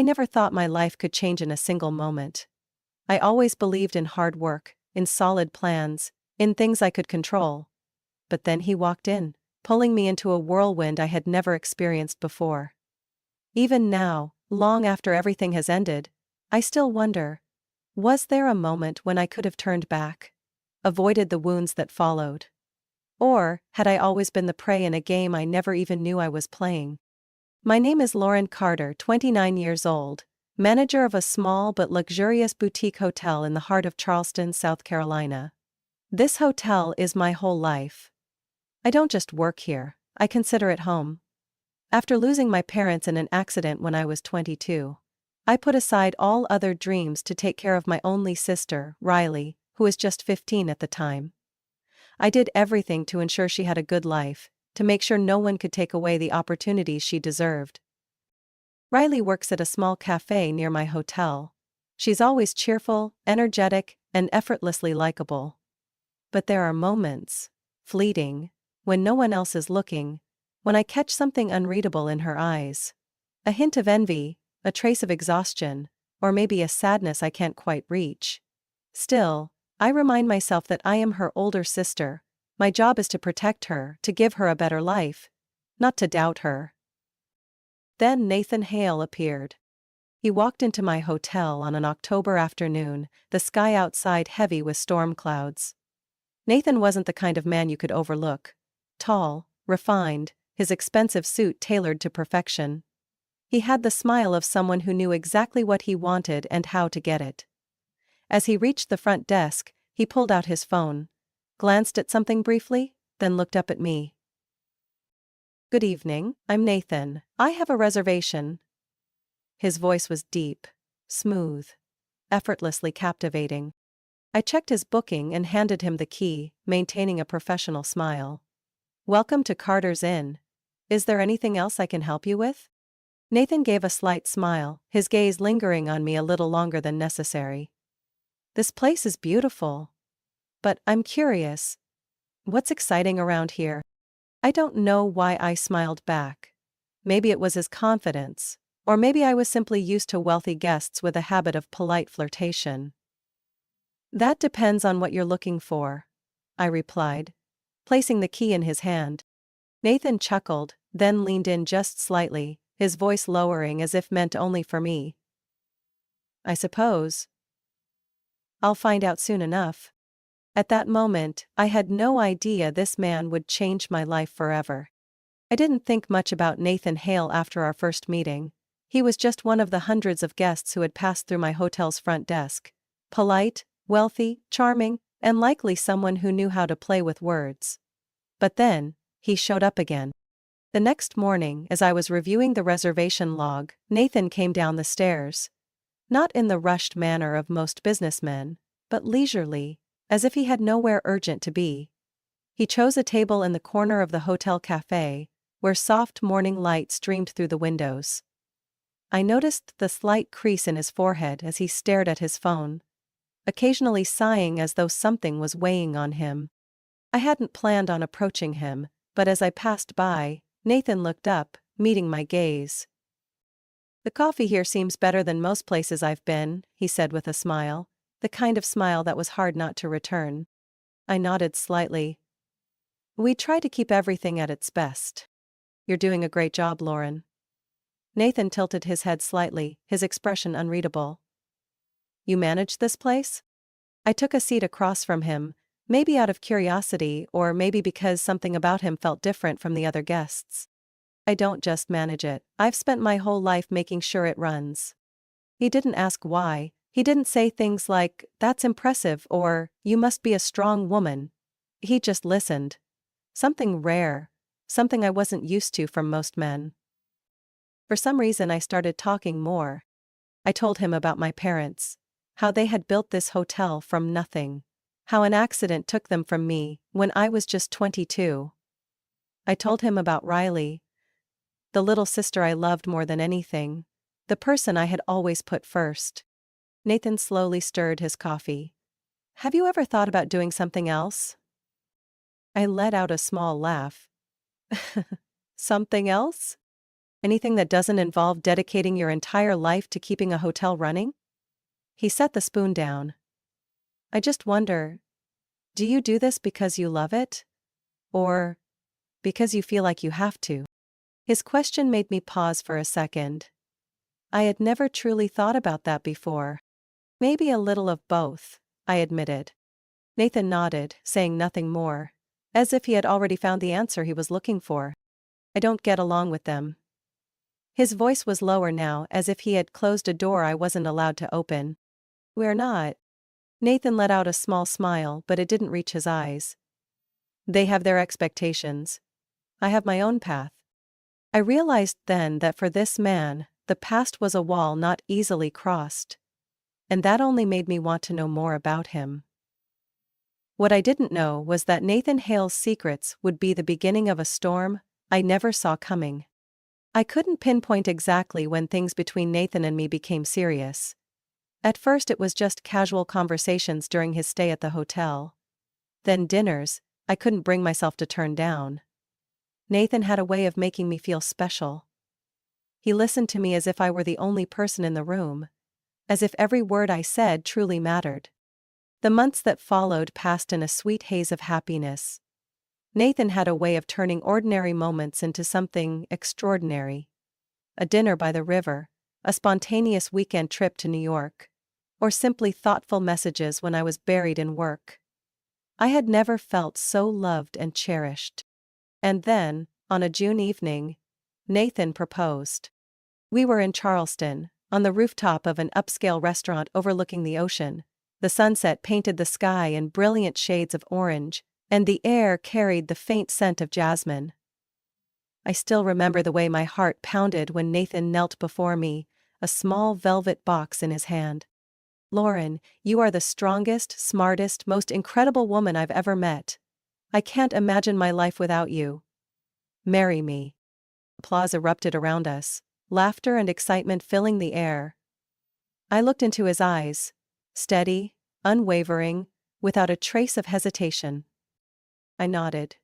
I never thought my life could change in a single moment. I always believed in hard work, in solid plans, in things I could control. But then he walked in, pulling me into a whirlwind I had never experienced before. Even now, long after everything has ended, I still wonder, was there a moment when I could have turned back, avoided the wounds that followed? Or had I always been the prey in a game I never even knew I was playing? My name is Lauren Carter, 29 years old, manager of a small but luxurious boutique hotel in the heart of Charleston, South Carolina. This hotel is my whole life. I don't just work here, I consider it home. After losing my parents in an accident when I was 22, I put aside all other dreams to take care of my only sister, Riley, who was just 15 at the time. I did everything to ensure she had a good life, to make sure no one could take away the opportunities she deserved. Riley works at a small cafe near my hotel. She's always cheerful, energetic, and effortlessly likable. But there are moments, fleeting, when no one else is looking, when I catch something unreadable in her eyes. A hint of envy, a trace of exhaustion, or maybe a sadness I can't quite reach. Still, I remind myself that I am her older sister. My job is to protect her, to give her a better life, not to doubt her. Then Nathan Hale appeared. He walked into my hotel on an October afternoon, the sky outside heavy with storm clouds. Nathan wasn't the kind of man you could overlook. Tall, refined, his expensive suit tailored to perfection. He had the smile of someone who knew exactly what he wanted and how to get it. As he reached the front desk, he pulled out his phone, glanced at something briefly, then looked up at me. "Good evening, I'm Nathan. I have a reservation." His voice was deep, smooth, effortlessly captivating. I checked his booking and handed him the key, maintaining a professional smile. "Welcome to Carter's Inn. Is there anything else I can help you with?" Nathan gave a slight smile, his gaze lingering on me a little longer than necessary. "This place is beautiful. But I'm curious. What's exciting around here?" I don't know why I smiled back. Maybe it was his confidence, or maybe I was simply used to wealthy guests with a habit of polite flirtation. "That depends on what you're looking for," I replied, placing the key in his hand. Nathan chuckled, then leaned in just slightly, his voice lowering as if meant only for me. "I suppose I'll find out soon enough." At that moment, I had no idea this man would change my life forever. I didn't think much about Nathan Hale after our first meeting. He was just one of the hundreds of guests who had passed through my hotel's front desk. Polite, wealthy, charming, and likely someone who knew how to play with words. But then, he showed up again. The next morning, as I was reviewing the reservation log, Nathan came down the stairs. Not in the rushed manner of most businessmen, but leisurely, as if he had nowhere urgent to be. He chose a table in the corner of the hotel cafe, where soft morning light streamed through the windows. I noticed the slight crease in his forehead as he stared at his phone, occasionally sighing as though something was weighing on him. I hadn't planned on approaching him, but as I passed by, Nathan looked up, meeting my gaze. "The coffee here seems better than most places I've been," he said with a smile, the kind of smile that was hard not to return. I nodded slightly. "We try to keep everything at its best." "You're doing a great job, Lauren." Nathan tilted his head slightly, his expression unreadable. "You manage this place?" I took a seat across from him, maybe out of curiosity or maybe because something about him felt different from the other guests. "I don't just manage it, I've spent my whole life making sure it runs." He didn't ask why. He didn't say things like, "That's impressive," or, "You must be a strong woman." He just listened. Something rare. Something I wasn't used to from most men. For some reason I started talking more. I told him about my parents. How they had built this hotel from nothing. How an accident took them from me, when I was just 22. I told him about Riley. The little sister I loved more than anything. The person I had always put first. Nathan slowly stirred his coffee. "Have you ever thought about doing something else?" I let out a small laugh. "Something else?" Anything that doesn't involve dedicating your entire life to keeping a hotel running? He set the spoon down. I just wonder, do you do this because you love it? Or because you feel like you have to? His question made me pause for a second. I had never truly thought about that before. Maybe a little of both, I admitted. Nathan nodded, saying nothing more, as if he had already found the answer he was looking for. I don't get along with them. His voice was lower now, as if he had closed a door I wasn't allowed to open. We're not. Nathan let out a small smile, but it didn't reach his eyes. They have their expectations. I have my own path. I realized then that for this man, the past was a wall not easily crossed. And that only made me want to know more about him. What I didn't know was that Nathan Hale's secrets would be the beginning of a storm I never saw coming. I couldn't pinpoint exactly when things between Nathan and me became serious. At first it was just casual conversations during his stay at the hotel. Then dinners I couldn't bring myself to turn down. Nathan had a way of making me feel special. He listened to me as if I were the only person in the room, as if every word I said truly mattered. The months that followed passed in a sweet haze of happiness. Nathan had a way of turning ordinary moments into something extraordinary. A dinner by the river, a spontaneous weekend trip to New York, or simply thoughtful messages when I was buried in work. I had never felt so loved and cherished. And then, on a June evening, Nathan proposed. We were in Charleston, on the rooftop of an upscale restaurant overlooking the ocean. The sunset painted the sky in brilliant shades of orange, and the air carried the faint scent of jasmine. I still remember the way my heart pounded when Nathan knelt before me, a small velvet box in his hand. Lauren, you are the strongest, smartest, most incredible woman I've ever met. I can't imagine my life without you. Marry me. Applause erupted around us, laughter and excitement filling the air. I looked into his eyes, steady, unwavering, without a trace of hesitation. I nodded.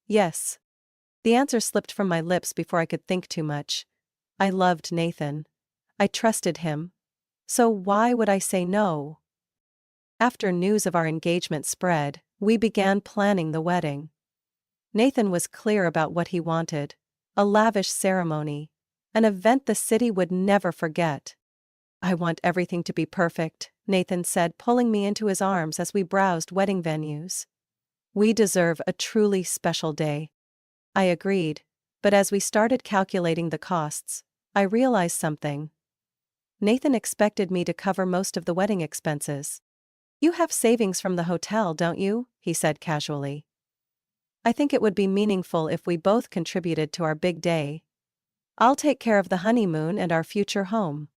Yes. The answer slipped from my lips before I could think too much. I loved Nathan. I trusted him. So why would I say no? After news of our engagement spread, we began planning the wedding. Nathan was clear about what he wanted: a lavish ceremony, an event the city would never forget. I want everything to be perfect, Nathan said, pulling me into his arms as we browsed wedding venues. We deserve a truly special day. I agreed, but as we started calculating the costs, I realized something. Nathan expected me to cover most of the wedding expenses. You have savings from the hotel, don't you? He said casually. I think it would be meaningful if we both contributed to our big day. I'll take care of the honeymoon and our future home.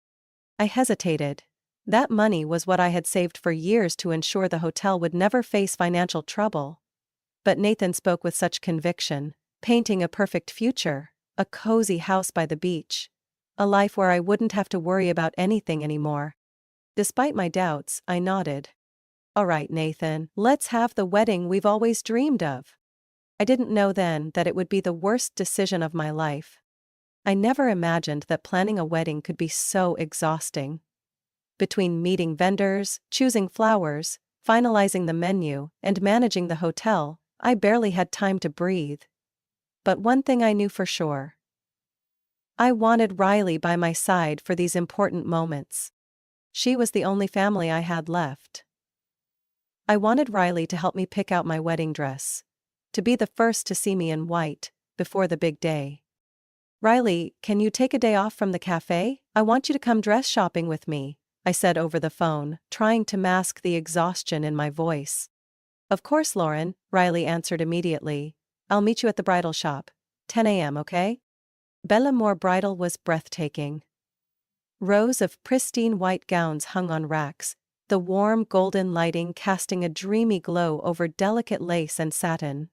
I hesitated. That money was what I had saved for years to ensure the hotel would never face financial trouble. But Nathan spoke with such conviction, painting a perfect future, a cozy house by the beach, a life where I wouldn't have to worry about anything anymore. Despite my doubts, I nodded. All right, Nathan, let's have the wedding we've always dreamed of. I didn't know then that it would be the worst decision of my life. I never imagined that planning a wedding could be so exhausting. Between meeting vendors, choosing flowers, finalizing the menu, and managing the hotel, I barely had time to breathe. But one thing I knew for sure. I wanted Riley by my side for these important moments. She was the only family I had left. I wanted Riley to help me pick out my wedding dress, to be the first to see me in white, before the big day. Riley, can you take a day off from the cafe? I want you to come dress shopping with me, I said over the phone, trying to mask the exhaustion in my voice. Of course, Lauren, Riley answered immediately. I'll meet you at the bridal shop. 10 a.m., okay? Bellamore Bridal was breathtaking. Rows of pristine white gowns hung on racks, the warm golden lighting casting a dreamy glow over delicate lace and satin.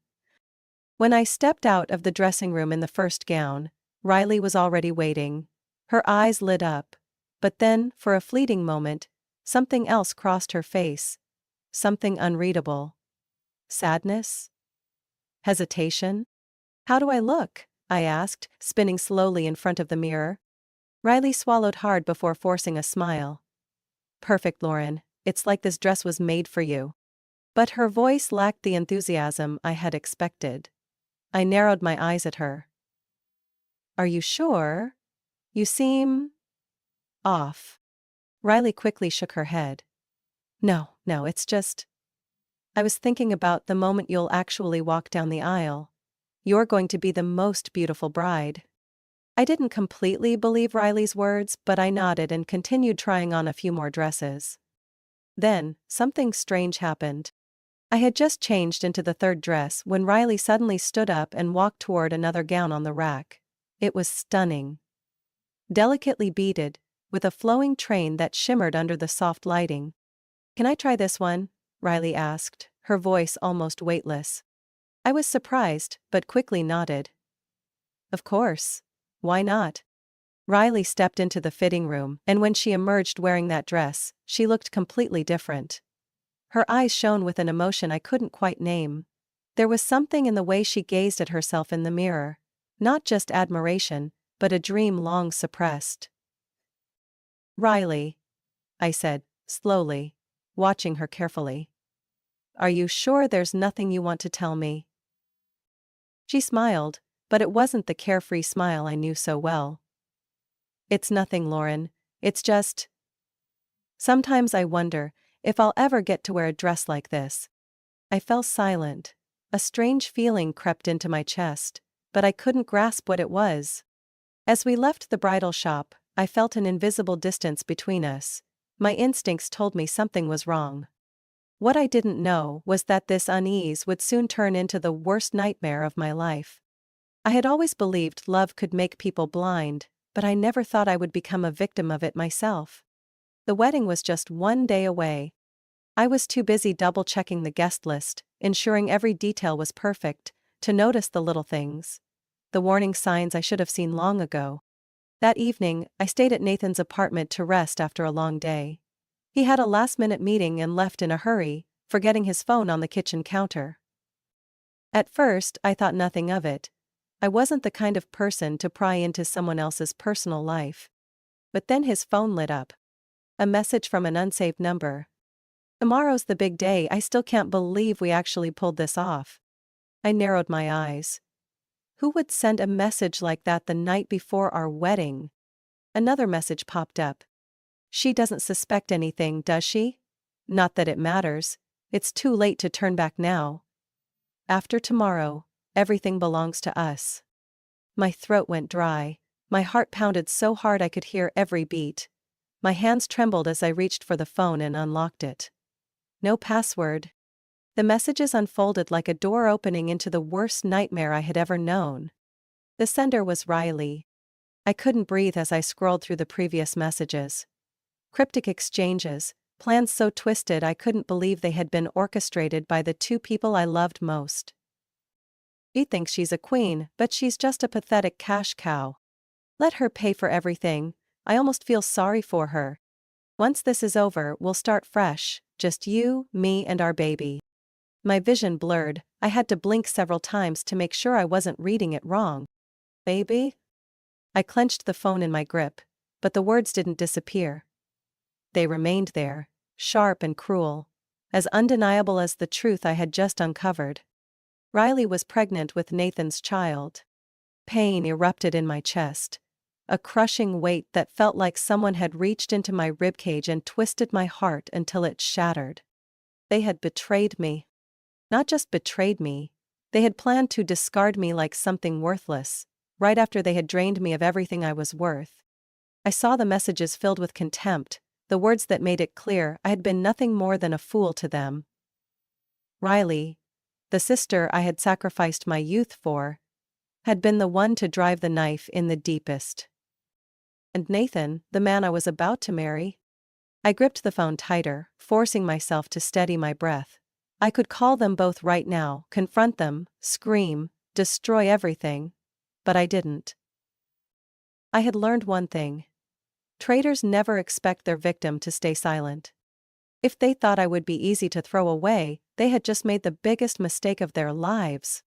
When I stepped out of the dressing room in the first gown, Riley was already waiting. Her eyes lit up, but then, for a fleeting moment, something else crossed her face. Something unreadable. Sadness? Hesitation? How do I look? I asked, spinning slowly in front of the mirror. Riley swallowed hard before forcing a smile. Perfect, Lauren. It's like this dress was made for you. But her voice lacked the enthusiasm I had expected. I narrowed my eyes at her. Are you sure? You seem off. Riley quickly shook her head. No, it's just. I was thinking about the moment you'll actually walk down the aisle. You're going to be the most beautiful bride. I didn't completely believe Riley's words, but I nodded and continued trying on a few more dresses. Then, something strange happened. I had just changed into the third dress when Riley suddenly stood up and walked toward another gown on the rack. It was stunning. Delicately beaded, with a flowing train that shimmered under the soft lighting. Can I try this one? Riley asked, her voice almost weightless. I was surprised, but quickly nodded. Of course. Why not? Riley stepped into the fitting room, and when she emerged wearing that dress, she looked completely different. Her eyes shone with an emotion I couldn't quite name. There was something in the way she gazed at herself in the mirror. Not just admiration, but a dream long suppressed. Riley, I said, slowly, watching her carefully. Are you sure there's nothing you want to tell me? She smiled, but it wasn't the carefree smile I knew so well. It's nothing, Lauren. It's just. Sometimes I wonder if I'll ever get to wear a dress like this. I fell silent. A strange feeling crept into my chest, but I couldn't grasp what it was. As we left the bridal shop, I felt an invisible distance between us. My instincts told me something was wrong. What I didn't know was that this unease would soon turn into the worst nightmare of my life. I had always believed love could make people blind, but I never thought I would become a victim of it myself. The wedding was just one day away. I was too busy double-checking the guest list, ensuring every detail was perfect, to notice the little things. The warning signs I should have seen long ago. That evening, I stayed at Nathan's apartment to rest after a long day. He had a last-minute meeting and left in a hurry, forgetting his phone on the kitchen counter. At first, I thought nothing of it. I wasn't the kind of person to pry into someone else's personal life. But then his phone lit up. A message from an unsaved number. Tomorrow's the big day. I still can't believe we actually pulled this off. I narrowed my eyes. Who would send a message like that the night before our wedding? Another message popped up. She doesn't suspect anything, does she? Not that it matters. It's too late to turn back now. After tomorrow, everything belongs to us. My throat went dry. My heart pounded so hard I could hear every beat. My hands trembled as I reached for the phone and unlocked it. No password. The messages unfolded like a door opening into the worst nightmare I had ever known. The sender was Riley. I couldn't breathe as I scrolled through the previous messages. Cryptic exchanges, plans so twisted I couldn't believe they had been orchestrated by the two people I loved most. She thinks she's a queen, but she's just a pathetic cash cow. Let her pay for everything. I almost feel sorry for her. Once this is over, we'll start fresh, just you, me, and our baby. My vision blurred. I had to blink several times to make sure I wasn't reading it wrong. Baby? I clenched the phone in my grip, but the words didn't disappear. They remained there, sharp and cruel, as undeniable as the truth I had just uncovered. Riley was pregnant with Nathan's child. Pain erupted in my chest. A crushing weight that felt like someone had reached into my ribcage and twisted my heart until it shattered. They had betrayed me. Not just betrayed me, they had planned to discard me like something worthless, right after they had drained me of everything I was worth. I saw the messages filled with contempt, the words that made it clear I had been nothing more than a fool to them. Riley, the sister I had sacrificed my youth for, had been the one to drive the knife in the deepest. And Nathan, the man I was about to marry. I gripped the phone tighter, forcing myself to steady my breath. I could call them both right now, confront them, scream, destroy everything. But I didn't. I had learned one thing. Traitors never expect their victim to stay silent. If they thought I would be easy to throw away, they had just made the biggest mistake of their lives.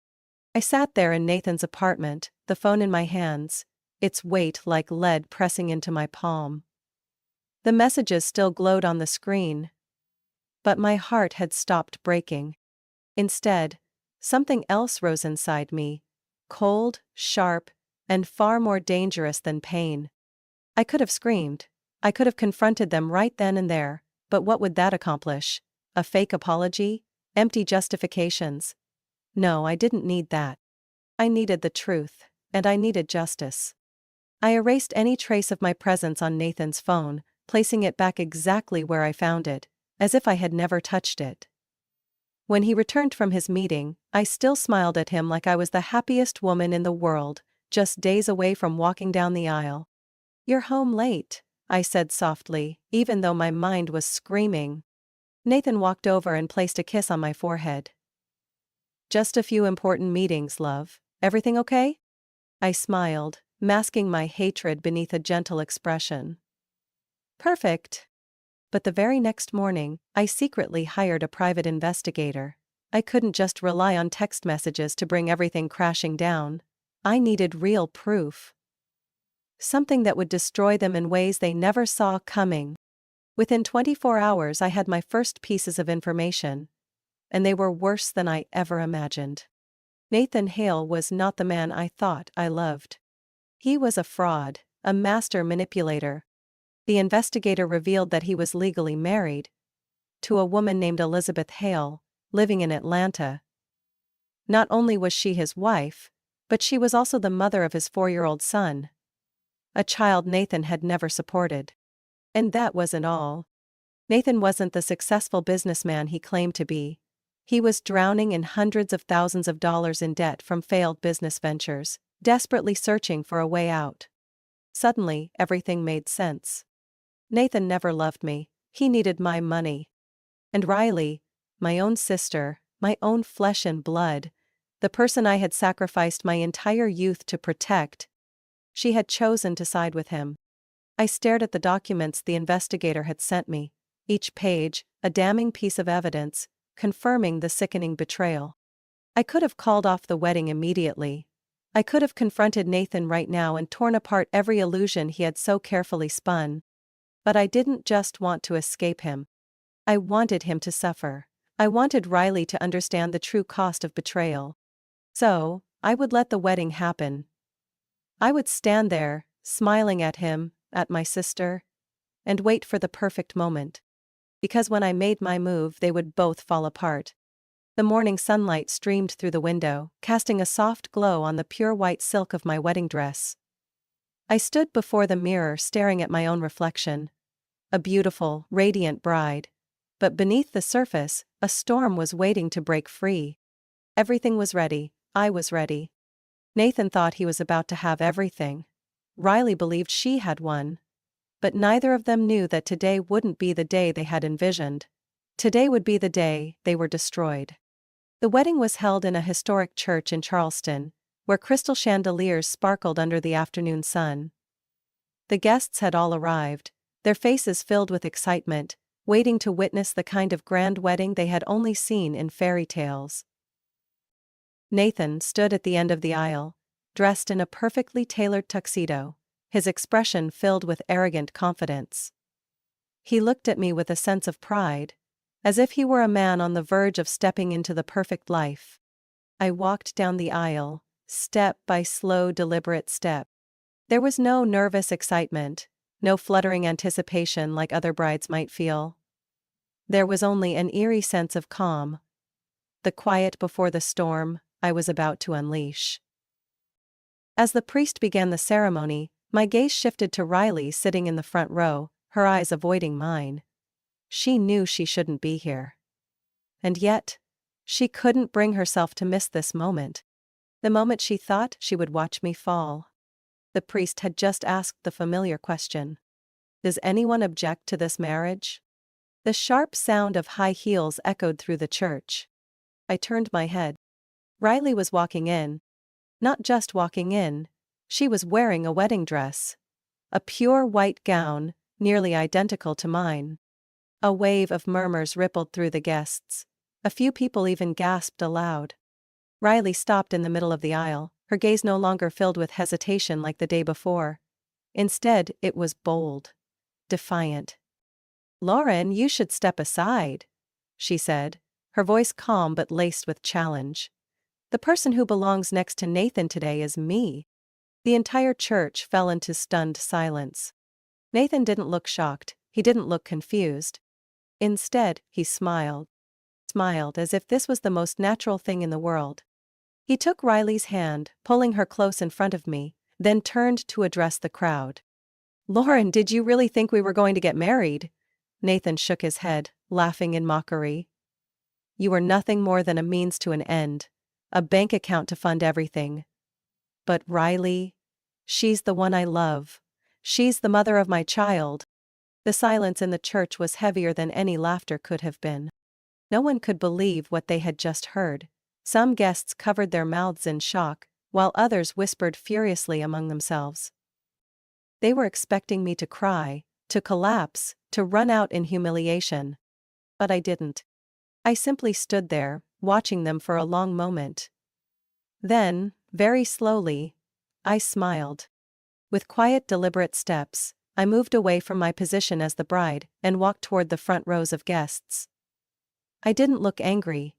I sat there in Nathan's apartment, the phone in my hands, its weight like lead pressing into my palm. The messages still glowed on the screen, but my heart had stopped breaking. Instead, something else rose inside me, cold, sharp, and far more dangerous than pain. I could have screamed. I could have confronted them right then and there, but what would that accomplish? A fake apology? Empty justifications? No, I didn't need that. I needed the truth, and I needed justice. I erased any trace of my presence on Nathan's phone, placing it back exactly where I found it, as if I had never touched it. When he returned from his meeting, I still smiled at him like I was the happiest woman in the world, just days away from walking down the aisle. "You're home late," I said softly, even though my mind was screaming. Nathan walked over and placed a kiss on my forehead. "Just a few important meetings, love. Everything okay?" I smiled, masking my hatred beneath a gentle expression. "Perfect." But the very next morning, I secretly hired a private investigator. I couldn't just rely on text messages to bring everything crashing down. I needed real proof. Something that would destroy them in ways they never saw coming. Within 24 hours I had my first pieces of information, and they were worse than I ever imagined. Nathan Hale was not the man I thought I loved. He was a fraud, a master manipulator. The investigator revealed that he was legally married to a woman named Elizabeth Hale, living in Atlanta. Not only was she his wife, but she was also the mother of his 4-year-old son, a child Nathan had never supported. And that wasn't all. Nathan wasn't the successful businessman he claimed to be. He was drowning in hundreds of thousands of dollars in debt from failed business ventures, desperately searching for a way out. Suddenly, everything made sense. Nathan never loved me. He needed my money. And Riley, my own sister, my own flesh and blood, the person I had sacrificed my entire youth to protect, she had chosen to side with him. I stared at the documents the investigator had sent me, each page, a damning piece of evidence, confirming the sickening betrayal. I could have called off the wedding immediately. I could have confronted Nathan right now and torn apart every illusion he had so carefully spun. But I didn't just want to escape him. I wanted him to suffer. I wanted Riley to understand the true cost of betrayal. So, I would let the wedding happen. I would stand there, smiling at him, at my sister, and wait for the perfect moment. Because when I made my move, they would both fall apart. The morning sunlight streamed through the window, casting a soft glow on the pure white silk of my wedding dress. I stood before the mirror staring at my own reflection. A beautiful, radiant bride. But beneath the surface, a storm was waiting to break free. Everything was ready. I was ready. Nathan thought he was about to have everything. Riley believed she had won. But neither of them knew that today wouldn't be the day they had envisioned. Today would be the day they were destroyed. The wedding was held in a historic church in Charleston, where crystal chandeliers sparkled under the afternoon sun. The guests had all arrived, their faces filled with excitement, waiting to witness the kind of grand wedding they had only seen in fairy tales. Nathan stood at the end of the aisle, dressed in a perfectly tailored tuxedo, his expression filled with arrogant confidence. He looked at me with a sense of pride, as if he were a man on the verge of stepping into the perfect life. I walked down the aisle, step by slow, deliberate step. There was no nervous excitement, no fluttering anticipation like other brides might feel. There was only an eerie sense of calm, the quiet before the storm I was about to unleash. As the priest began the ceremony, my gaze shifted to Riley sitting in the front row, her eyes avoiding mine. She knew she shouldn't be here. And yet, she couldn't bring herself to miss this moment. The moment she thought she would watch me fall. The priest had just asked the familiar question. Does anyone object to this marriage? The sharp sound of high heels echoed through the church. I turned my head. Riley was walking in. Not just walking in, she was wearing a wedding dress. A pure white gown, nearly identical to mine. A wave of murmurs rippled through the guests. A few people even gasped aloud. Riley stopped in the middle of the aisle, her gaze no longer filled with hesitation like the day before. Instead, it was bold, defiant. "Lauren, you should step aside," she said, her voice calm but laced with challenge. "The person who belongs next to Nathan today is me." The entire church fell into stunned silence. Nathan didn't look shocked, he didn't look confused. Instead, he smiled as if this was the most natural thing in the world. He took Riley's hand, pulling her close in front of me, then turned to address the crowd. "Lauren, did you really think we were going to get married?" Nathan shook his head, laughing in mockery. "You were nothing more than a means to an end, a bank account to fund everything. But Riley, she's the one I love. She's the mother of my child." The silence in the church was heavier than any laughter could have been. No one could believe what they had just heard. Some guests covered their mouths in shock, while others whispered furiously among themselves. They were expecting me to cry, to collapse, to run out in humiliation. But I didn't. I simply stood there, watching them for a long moment. Then, very slowly, I smiled. With quiet, deliberate steps, I moved away from my position as the bride and walked toward the front rows of guests. I didn't look angry.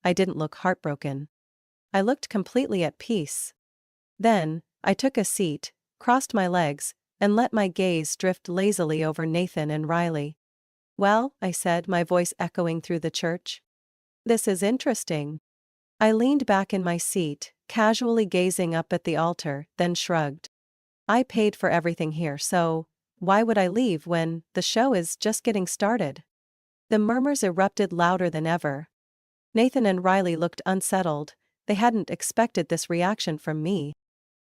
I didn't look heartbroken. I looked completely at peace. Then, I took a seat, crossed my legs, and let my gaze drift lazily over Nathan and Riley. "Well," I said, my voice echoing through the church. "This is interesting." I leaned back in my seat, casually gazing up at the altar, then shrugged. "I paid for everything here, so why would I leave when the show is just getting started?" The murmurs erupted louder than ever. Nathan and Riley looked unsettled. They hadn't expected this reaction from me.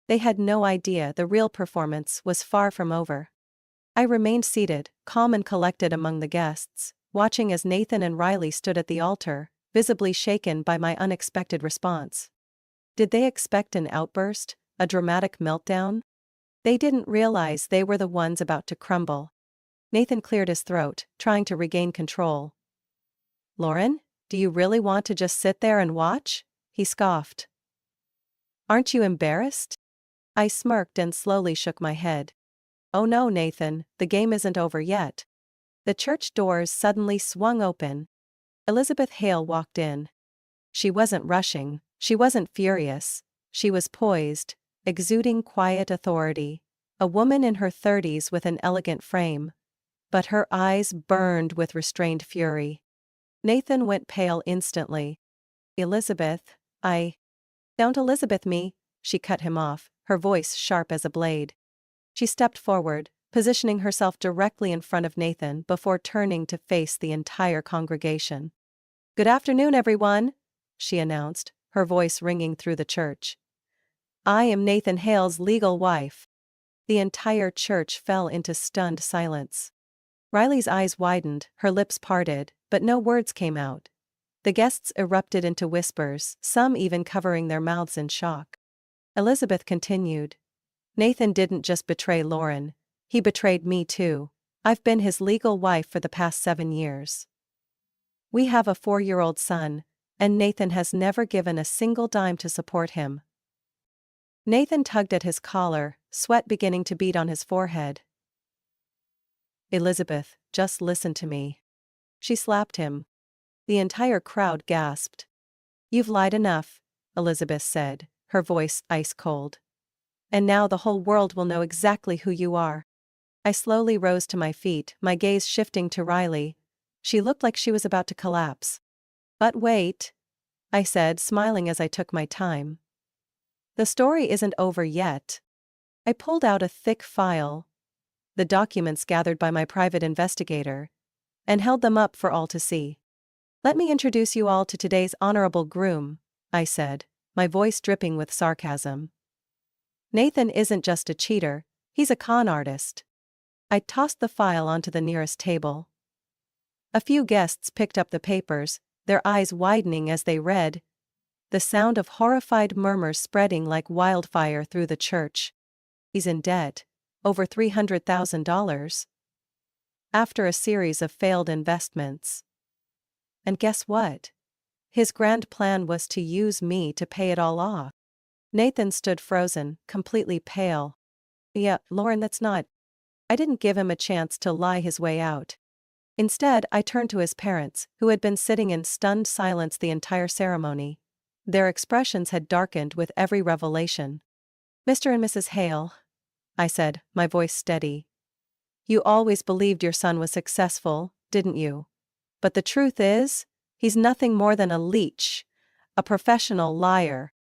They had no idea the real performance was far from over. I remained seated, calm and collected among the guests, watching as Nathan and Riley stood at the altar, visibly shaken by my unexpected response. Did they expect an outburst, a dramatic meltdown? They didn't realize they were the ones about to crumble. Nathan cleared his throat, trying to regain control. "Lauren, do you really want to just sit there and watch?" he scoffed. "Aren't you embarrassed?" I smirked and slowly shook my head. "Oh no, Nathan, the game isn't over yet." The church doors suddenly swung open. Elizabeth Hale walked in. She wasn't rushing, she wasn't furious. She was poised, exuding quiet authority. A woman in her 30s with an elegant frame. But her eyes burned with restrained fury. Nathan went pale instantly. "Elizabeth, Don't Elizabeth me," she cut him off, her voice sharp as a blade. She stepped forward, positioning herself directly in front of Nathan before turning to face the entire congregation. "Good afternoon, everyone," she announced, her voice ringing through the church. "I am Nathan Hale's legal wife." The entire church fell into stunned silence. Riley's eyes widened, her lips parted, but no words came out. The guests erupted into whispers, some even covering their mouths in shock. Elizabeth continued. "Nathan didn't just betray Lauren. He betrayed me too. I've been his legal wife for the past 7 years. We have a 4-year-old son, and Nathan has never given a single dime to support him." Nathan tugged at his collar, sweat beginning to bead on his forehead. "Elizabeth, just listen to me." She slapped him. The entire crowd gasped. "You've lied enough," Elizabeth said, her voice ice cold. "And now the whole world will know exactly who you are." I slowly rose to my feet, my gaze shifting to Riley. She looked like she was about to collapse. "But wait," I said, smiling as I took my time. "The story isn't over yet." I pulled out a thick file, the documents gathered by my private investigator, and held them up for all to see. "Let me introduce you all to today's honorable groom," I said, my voice dripping with sarcasm. "Nathan isn't just a cheater, he's a con artist." I tossed the file onto the nearest table. A few guests picked up the papers, their eyes widening as they read, the sound of horrified murmurs spreading like wildfire through the church. "He's in debt. Over $300,000. After a series of failed investments. And guess what? His grand plan was to use me to pay it all off." Nathan stood frozen, completely pale. Yeah, Lauren, that's not. I didn't give him a chance to lie his way out. Instead, I turned to his parents, who had been sitting in stunned silence the entire ceremony. Their expressions had darkened with every revelation. "Mr. and Mrs. Hale," I said, my voice steady. "You always believed your son was successful, didn't you? But the truth is, he's nothing more than a leech, a professional liar."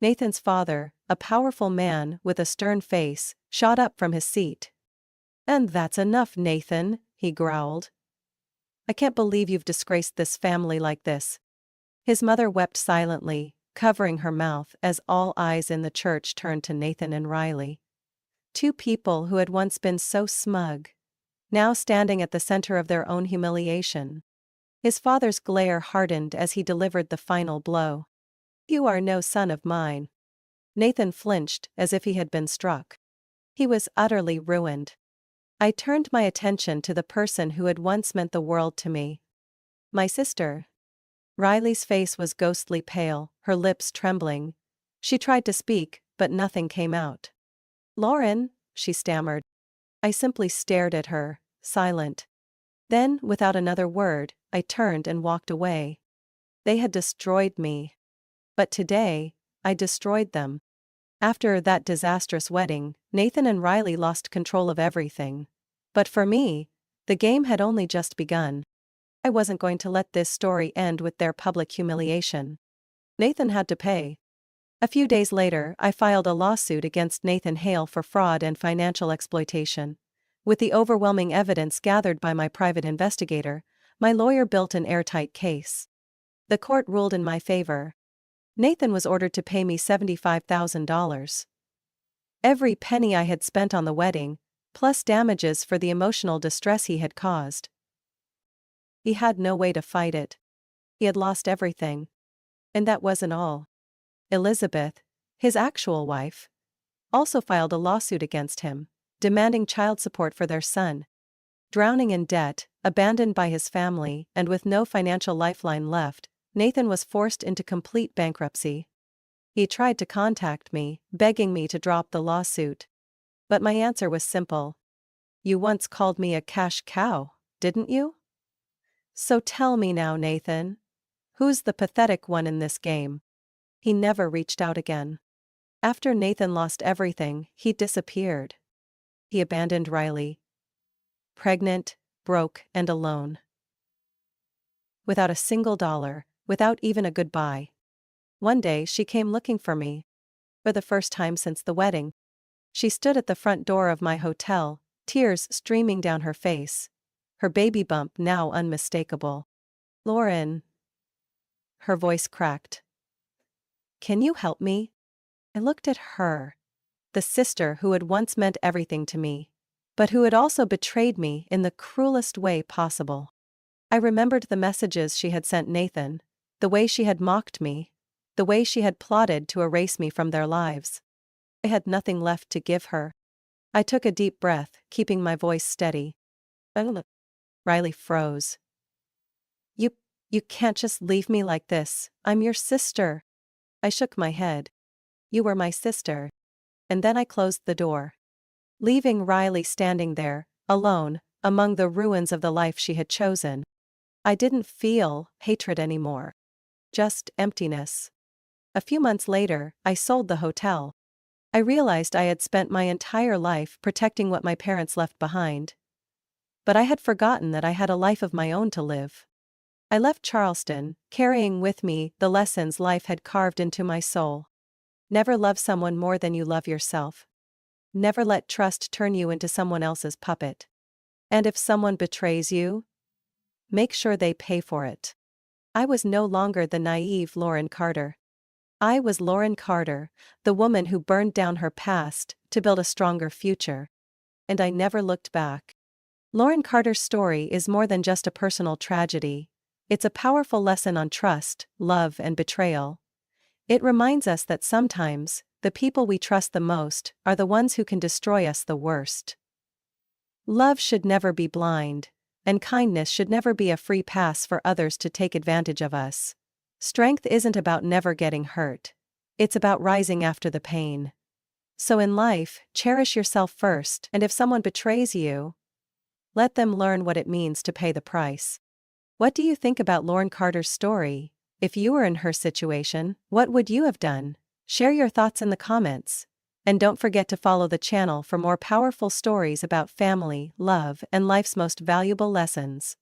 Nathan's father, a powerful man with a stern face, shot up from his seat. "And that's enough, Nathan," he growled. "I can't believe you've disgraced this family like this." His mother wept silently, covering her mouth as all eyes in the church turned to Nathan and Riley. Two people who had once been so smug, now standing at the center of their own humiliation. His father's glare hardened as he delivered the final blow. "You are no son of mine." Nathan flinched as if he had been struck. He was utterly ruined. I turned my attention to the person who had once meant the world to me. My sister. Riley's face was ghostly pale, her lips trembling. She tried to speak, but nothing came out. "Lauren," she stammered. I simply stared at her, silent. Then, without another word, I turned and walked away. They had destroyed me. But today, I destroyed them. After that disastrous wedding, Nathan and Riley lost control of everything. But for me, the game had only just begun. I wasn't going to let this story end with their public humiliation. Nathan had to pay. A few days later, I filed a lawsuit against Nathan Hale for fraud and financial exploitation. With the overwhelming evidence gathered by my private investigator, my lawyer built an airtight case. The court ruled in my favor. Nathan was ordered to pay me $75,000. Every penny I had spent on the wedding, plus damages for the emotional distress he had caused. He had no way to fight it. He had lost everything. And that wasn't all. Elizabeth, his actual wife, also filed a lawsuit against him, demanding child support for their son. Drowning in debt, abandoned by his family, and with no financial lifeline left, Nathan was forced into complete bankruptcy. He tried to contact me, begging me to drop the lawsuit. But my answer was simple. "You once called me a cash cow, didn't you? So tell me now, Nathan. Who's the pathetic one in this game?" He never reached out again. After Nathan lost everything, he disappeared. He abandoned Riley. Pregnant, broke, and alone. Without a single dollar, without even a goodbye. One day she came looking for me. For the first time since the wedding. She stood at the front door of my hotel, tears streaming down her face. Her baby bump now unmistakable. "Lauren." Her voice cracked. "Can you help me?" I looked at her. The sister who had once meant everything to me, but who had also betrayed me in the cruelest way possible. I remembered the messages she had sent Nathan, the way she had mocked me, the way she had plotted to erase me from their lives. I had nothing left to give her. I took a deep breath, keeping my voice steady. Riley froze. You can't just leave me like this. I'm your sister." I shook my head. "You were my sister." And then I closed the door, leaving Riley standing there, alone, among the ruins of the life she had chosen. I didn't feel hatred anymore. Just emptiness. A few months later, I sold the hotel. I realized I had spent my entire life protecting what my parents left behind. But I had forgotten that I had a life of my own to live. I left Charleston, carrying with me the lessons life had carved into my soul. Never love someone more than you love yourself. Never let trust turn you into someone else's puppet. And if someone betrays you, make sure they pay for it. I was no longer the naive Lauren Carter. I was Lauren Carter, the woman who burned down her past to build a stronger future. And I never looked back. Lauren Carter's story is more than just a personal tragedy. It's a powerful lesson on trust, love, and betrayal. It reminds us that sometimes, the people we trust the most are the ones who can destroy us the worst. Love should never be blind, and kindness should never be a free pass for others to take advantage of us. Strength isn't about never getting hurt. It's about rising after the pain. So in life, cherish yourself first, and if someone betrays you, let them learn what it means to pay the price. What do you think about Lauren Carter's story? If you were in her situation, what would you have done? Share your thoughts in the comments. And don't forget to follow the channel for more powerful stories about family, love, and life's most valuable lessons.